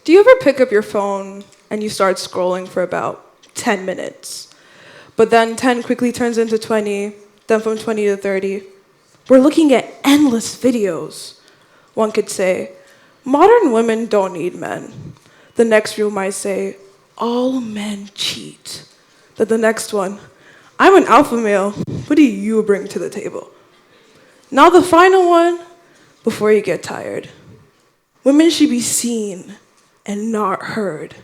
Do you ever pick up your phone and you start scrolling for about 10 minutes? But then 10 quickly turns into 20, then from 20 to 30. We're looking at endless videos. One could say, modern women don't need men. The next reel might say, all men cheat. Then the next one, I'm an alpha male. What do you bring to the table? Now the final one, before you get tired. Women should be seen and not heard.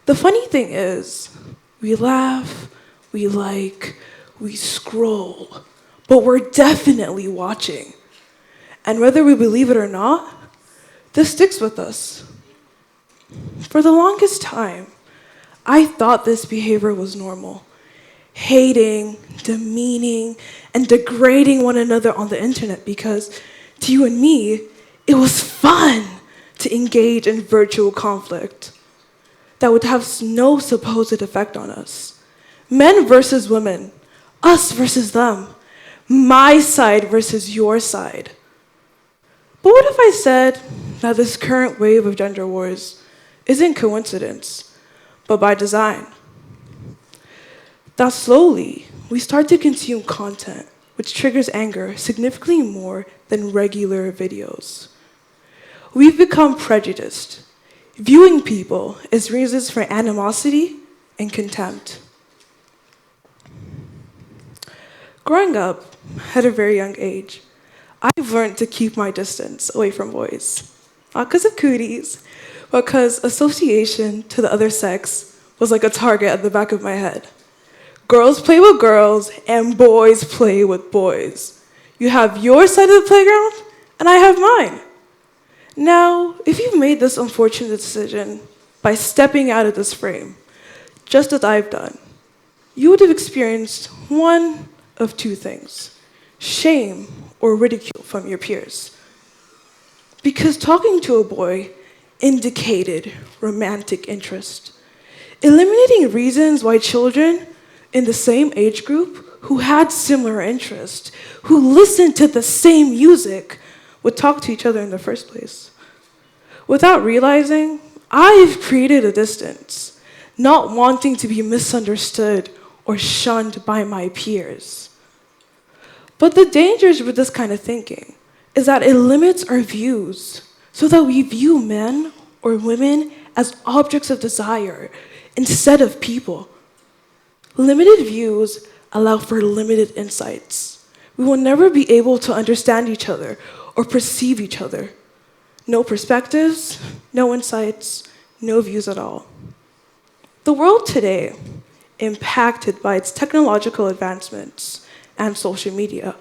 The funny thing is, we laugh, we like, we scroll, but we're definitely watching. And whether we believe it or not, this sticks with us. For the longest time, I thought this behavior was normal. Hating, demeaning, and degrading one another on the internet because, to you and me, it was fun to engage in virtual conflict that would have no supposed effect on us. Men versus women, us versus them, my side versus your side. But what if I said that this current wave of gender wars isn't coincidence, but by design? That slowly, we start to consume content which triggers anger significantly more than regular videos. We've become prejudiced, viewing people as reasons for animosity and contempt. Growing up at a very young age, I've learned to keep my distance away from boys. Not because of cooties, but because association to the other sex was like a target at the back of my head. Girls play with girls, and boys play with boys. You have your side of the playground, and I have mine. Now, if you've made this unfortunate decision by stepping out of this frame, just as I've done, you would have experienced one of two things: shame or ridicule from your peers. Because talking to a boy indicated romantic interest, eliminating reasons why children in the same age group who had similar interests, who listened to the same music, would talk to each other in the first place. Without realizing, I've created a distance, not wanting to be misunderstood or shunned by my peers. But the dangers with this kind of thinking is that it limits our views so that we view men or women as objects of desire instead of people. Limited views allow for limited insights. We will never be able to understand each other or perceive each other. No perspectives, no insights, no views at all. The world today, impacted by its technological advancements and social media,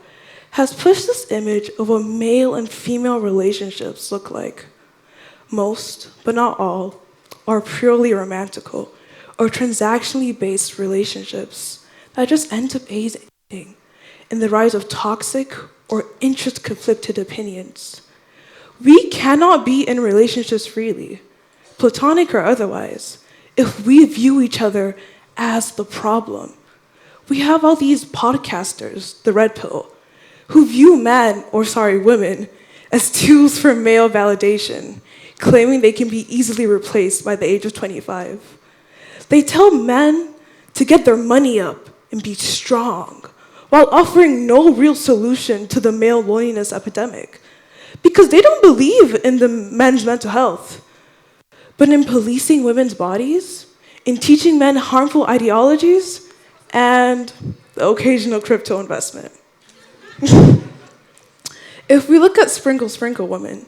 has pushed this image of what male and female relationships look like. Most, but not all, are purely romantical or transactionally based relationships that just end up aiding in the rise of toxic or interest-conflicted opinions. We cannot be in relationships freely, platonic or otherwise, if we view each other as the problem. We have all these podcasters, the red pill, who view women, as tools for male validation, claiming they can be easily replaced by the age of 25. They tell men to get their money up and be strong, while offering no real solution to the male loneliness epidemic, because they don't believe in the men's mental health, but in policing women's bodies, in teaching men harmful ideologies, and the occasional crypto investment. If we look at Sprinkle Women,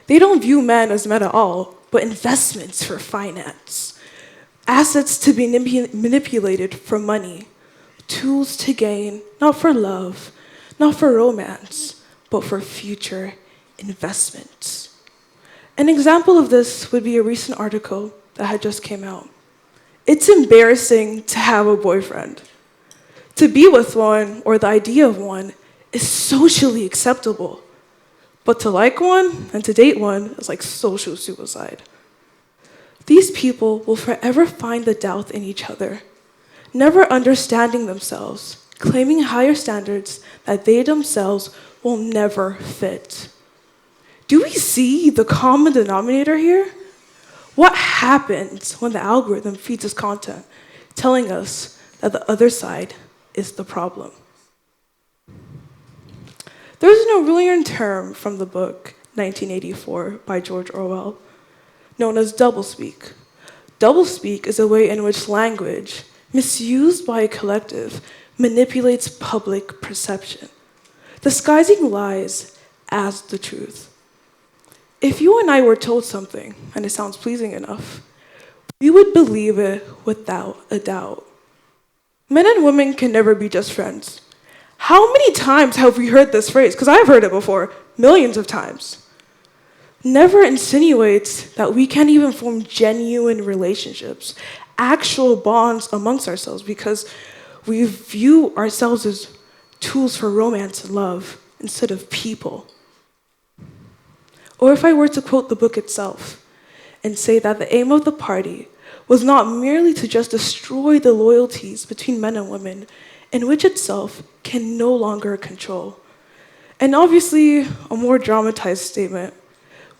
they don't view men as men at all, but investments for finance, assets to be manipulated for money, tools to gain, not for love, not for romance, but for future investments. An example of this would be a recent article that had just came out. It's embarrassing to have a boyfriend. To be with one, or the idea of one, is socially acceptable. But to like one and to date one is like social suicide. These people will forever find the doubt in each other, never understanding themselves, claiming higher standards that they themselves will never fit. Do we see the common denominator here? What happens when the algorithm feeds us content telling us that the other side is the problem? There's an Orwellian term from the book 1984 by George Orwell, known as doublespeak. Doublespeak is a way in which language, misused by a collective, manipulates public perception, disguising lies as the truth. If you and I were told something, and it sounds pleasing enough, we would believe it without a doubt. Men and women can never be just friends. How many times have we heard this phrase? Because I've heard it before, millions of times. Never insinuates that we can't even form genuine relationships, actual bonds amongst ourselves, because we view ourselves as tools for romance and love instead of people. Or if I were to quote the book itself and say that the aim of the party was not merely to just destroy the loyalties between men and women, in which itself can no longer control. And obviously, a more dramatized statement,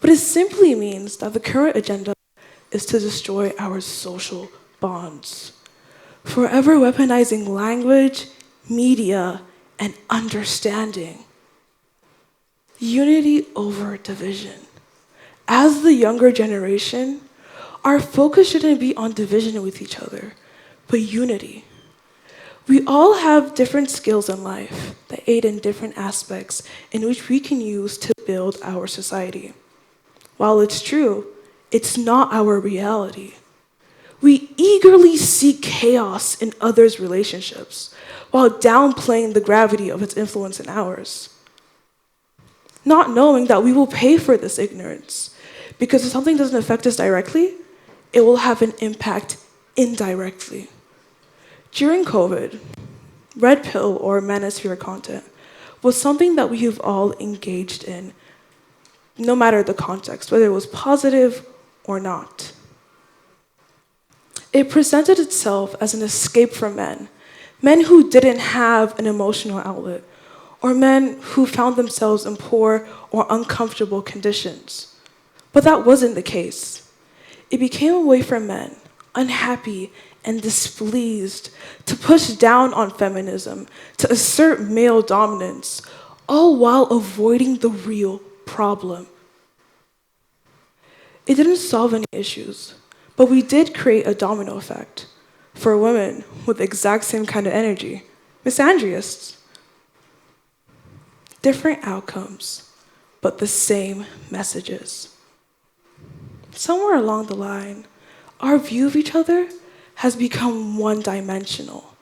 but it simply means that the current agenda is to destroy our social bonds, forever weaponizing language, media, and understanding. Unity over division. As the younger generation, our focus shouldn't be on division with each other, but unity. We all have different skills in life that aid in different aspects in which we can use to build our society. While it's true, it's not our reality. We eagerly seek chaos in others' relationships while downplaying the gravity of its influence in ours. Not knowing that we will pay for this ignorance, because if something doesn't affect us directly, it will have an impact indirectly. During COVID, red pill or manosphere content was something that we have all engaged in, no matter the context, whether it was positive or not. It presented itself as an escape for men who didn't have an emotional outlet, or men who found themselves in poor or uncomfortable conditions. But that wasn't the case. It became a way for men, unhappy and displeased, to push down on feminism, to assert male dominance, all while avoiding the real problem. It didn't solve any issues, but we did create a domino effect for women with the exact same kind of energy, misandrists. Different outcomes, but the same messages. Somewhere along the line, our view of each other has become one-dimensional,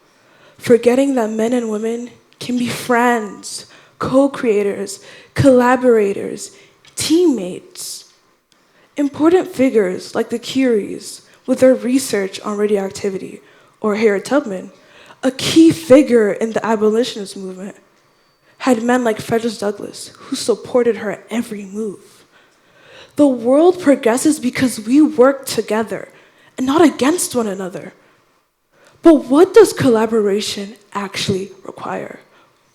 forgetting that men and women can be friends, co-creators, collaborators, teammates. Important figures like the Curies with their research on radioactivity, or Harriet Tubman, a key figure in the abolitionist movement, had men like Frederick Douglass who supported her every move. The world progresses because we work together and not against one another. But what does collaboration actually require?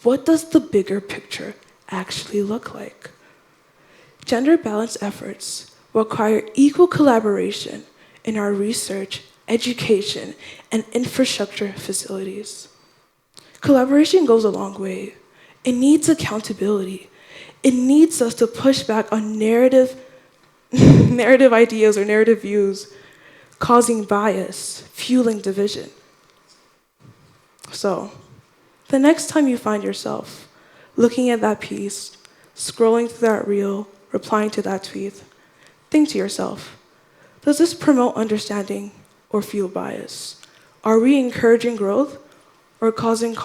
What does the bigger picture actually look like? Gender balance efforts require equal collaboration in our research, education, and infrastructure facilities. Collaboration goes a long way. It needs accountability. It needs us to push back on narrative ideas or narrative views, causing bias, fueling division. So, the next time you find yourself looking at that piece, scrolling through that reel, replying to that tweet, think to yourself, does this promote understanding or fuel bias? Are we encouraging growth or causing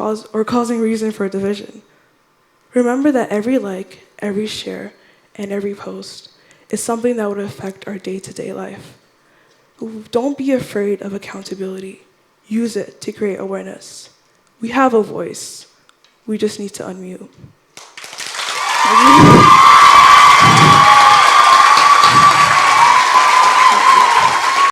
reason for division? Remember that every like, every share, and every post is something that would affect our day-to-day life. Don't be afraid of accountability. Use it to create awareness. We have a voice. We just need to unmute.